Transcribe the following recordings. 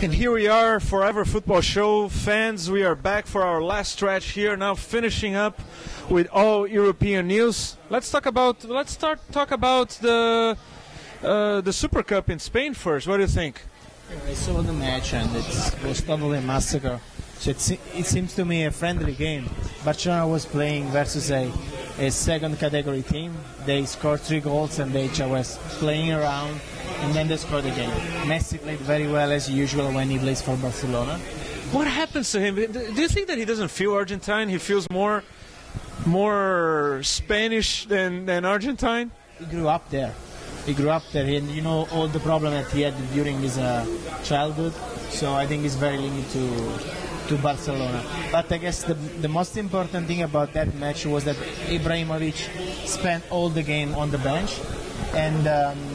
And here we are, Forever Football Show fans. We are back for our last stretch here, now finishing up with all European news. Let's talk about the Super Cup in Spain first. What do you think? I saw the match and it was totally a massacre. So it seems to me a friendly game. Barcelona was playing versus a second category team. They scored 3 goals and they was playing around, and then they scored again. Messi played very well as usual when he plays for Barcelona. What happens to him? Do you think that he doesn't feel Argentine? He feels more Spanish than Argentine? He grew up there. And you know all the problem that he had during his childhood. So I think he's very linked to Barcelona. But I guess the most important thing about that match was that Ibrahimovic spent all the game on the bench, and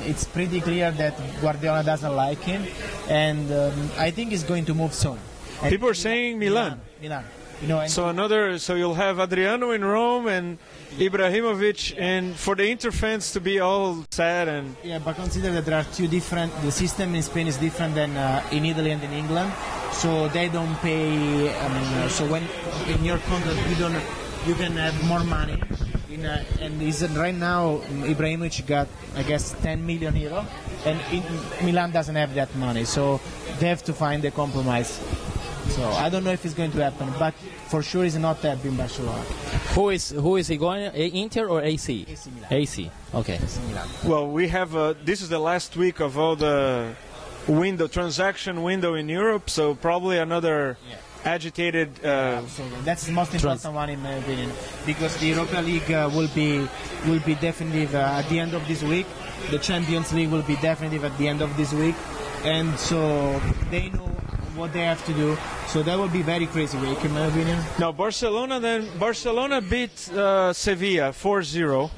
it's pretty clear that Guardiola doesn't like him, and I think he's going to move soon. And people are saying Milan. You know, so you'll have Adriano in Rome and Ibrahimovic, and for the Inter fans to be all sad and but consider that there are two different. The system in Spain is different than in Italy and in England, so they don't pay. So when in your contract you can have more money. And right now Ibrahimovic got, I guess, 10 million euro, and Milan doesn't have that money, so they have to find a compromise. So I don't know if it's going to happen, but for sure he's not happy in Barcelona. Who is he going? Inter or AC? AC Milan. AC. Okay. AC Milan. well, we have this is the last week of all the transaction window in Europe, so probably another agitated. So that's the most important one in my opinion, because the Europa League will be definitive at the end of this week. The Champions League will be definitive at the end of this week, and so they know what they have to do. So that will be very crazy week in my opinion. Now Barcelona beat Sevilla 4-0,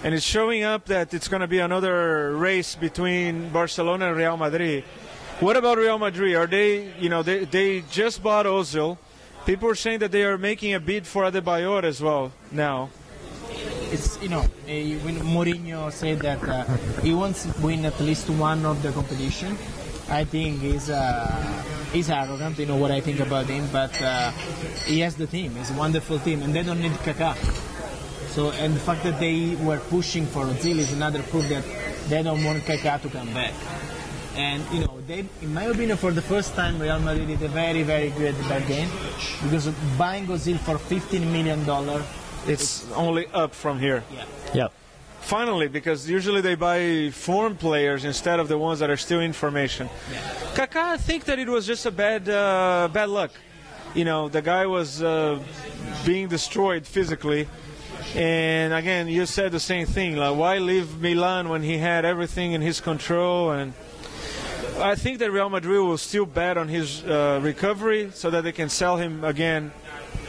and it's showing up that it's going to be another race between Barcelona and Real Madrid. What about Real Madrid? Are they just bought Ozil. People are saying that they are making a bid for Adebayor as well now. It's when Mourinho said that he wants to win at least one of the competition. I think he's arrogant, you know what I think about him, but he has the team. It's a wonderful team, and they don't need Kaká. So, and the fact that they were pushing for Ozil is another proof that they don't want Kaká to come back. And they, in my opinion, for the first time, Real Madrid did a very, very good bargain, because buying Ozil for $15 million, it's only up from here. Yeah. Finally, because usually they buy form players instead of the ones that are still in formation. Kaká, I think that it was just a bad luck. The guy was being destroyed physically. And again, you said the same thing. Like, why leave Milan when he had everything in his control? And I think that Real Madrid will still bet on his recovery so that they can sell him again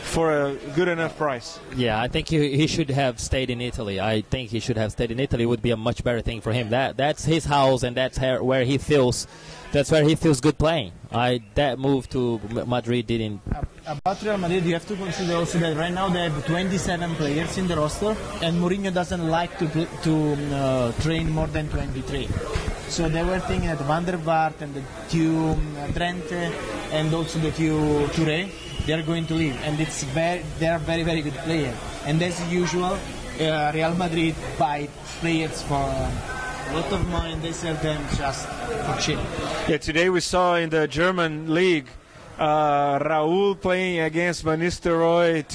for a good enough price. Yeah, I think he should have stayed in Italy. I think he should have stayed in Italy. Would be a much better thing for him. That's his house, and that's where he feels. That's where he feels good playing. That move to Madrid didn't. About Real Madrid, you have to consider also that right now they have 27 players in the roster, and Mourinho doesn't like to train more than 23. So they were thinking that Van der Vaart and the two Drenthe and also the two Touré, they are going to leave, and they are very, very good players. And as usual, Real Madrid buy players for a lot of money, and they sell them just for cheap. Yeah, today we saw in the German league Raúl playing against Van Nistelrooy.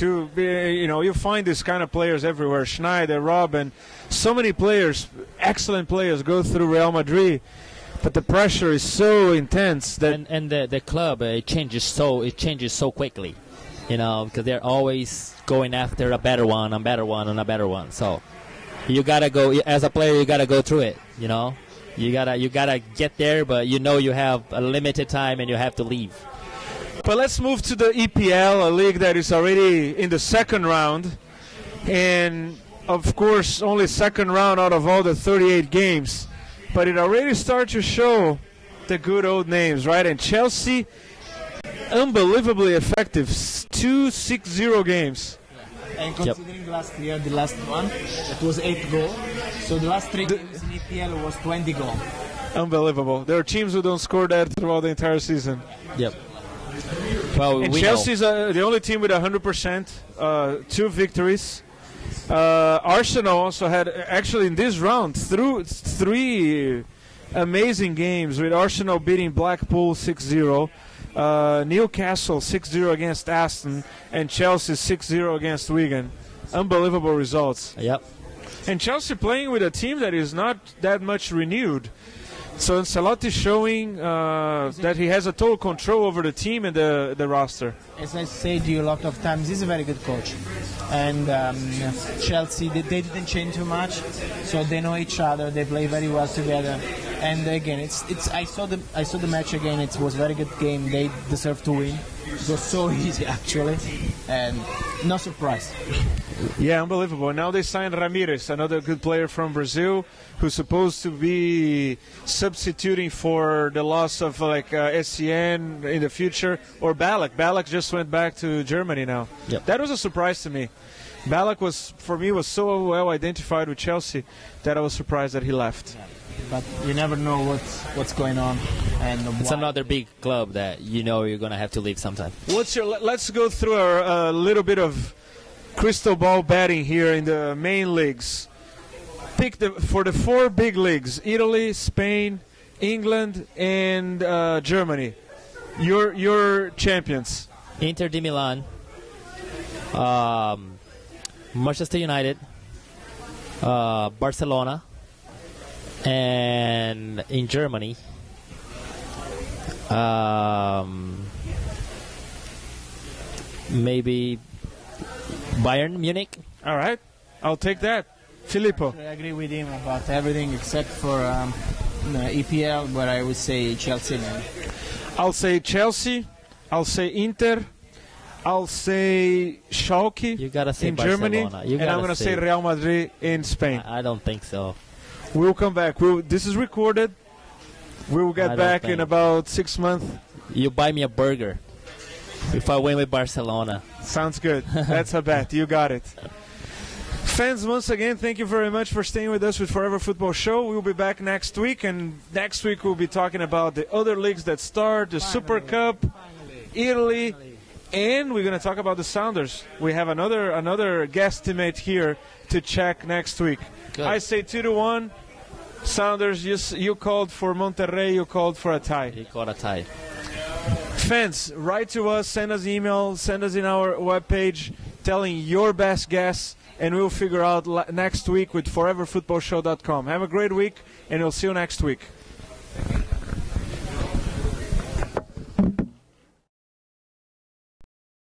You find this kind of players everywhere. Schneider, Robben, so many players, excellent players, go through Real Madrid. But the pressure is so intense that and the club it changes so quickly, because they're always going after a better one, a better one, and a better one. So you gotta go as a player. You gotta go through it. You gotta get there, but you have a limited time and you have to leave. But let's move to the EPL, a league that is already in the second round, and of course only second round out of all the 38 games. But it already starts to show the good old names, right? And Chelsea, unbelievably effective, 2-6-0 games. And considering last year, the last one, that was 8 goals. So the last 3 games in EPL was 20 goals. Unbelievable. There are teams who don't score that throughout the entire season. Yep. Well, And we Chelsea's the only team with 100%, 2 victories. Arsenal also had, actually in this round, through 3 amazing games, with Arsenal beating Blackpool 6-0, Newcastle 6-0 against Aston, and Chelsea 6-0 against Wigan. Unbelievable results. Yep. And Chelsea playing with a team that is not that much renewed. So Ancelotti showing that he has a total control over the team and the roster. As I said to you a lot of times, he's a very good coach. And Chelsea, they didn't change too much, so they know each other. They play very well together. And again, I saw the match again. It was a very good game. They deserve to win. It was so easy actually, and no surprise. Yeah, unbelievable. Now they signed Ramirez, another good player from Brazil, who's supposed to be substituting for the loss of SCN in the future, or Ballack. Ballack just went back to Germany now. Yep. That was a surprise to me. Ballack was so well identified with Chelsea that I was surprised that he left. Yeah. But you never know what's going on, and it's another big club that you're gonna have to leave sometime. Let's go through a little bit of crystal ball betting here in the main leagues. Pick for the 4 big leagues: Italy, Spain, England, and Germany. Your champions: Inter de Milan, Manchester United, Barcelona, and in Germany, maybe Bayern Munich. All right, I'll take that. Filippo. I agree with him about everything except for EPL, but I would say Chelsea. Man. I'll say Chelsea. I'll say Inter. I'll say Schalke you gotta say in Barcelona. Germany, and I'm going to say Real Madrid in Spain. I don't think so. We'll come back. This is recorded. We will get back in about 6 months. You buy me a burger if I win with Barcelona. Sounds good. That's a bet. You got it. Fans, once again, thank you very much for staying with us with Forever Football Show. We'll be back next week, and next week we'll be talking about the other leagues that start, the Super Cup, Italy, and we're going to talk about the Sounders. We have another guesstimate here to check next week. Good. I say 2-1. Sounders, you called for Monterrey, you called for a tie. He called a tie. Fans, write to us, send us email, send us in our webpage telling your best guess, and we'll figure out next week with foreverfootballshow.com. Have a great week, and we'll see you next week.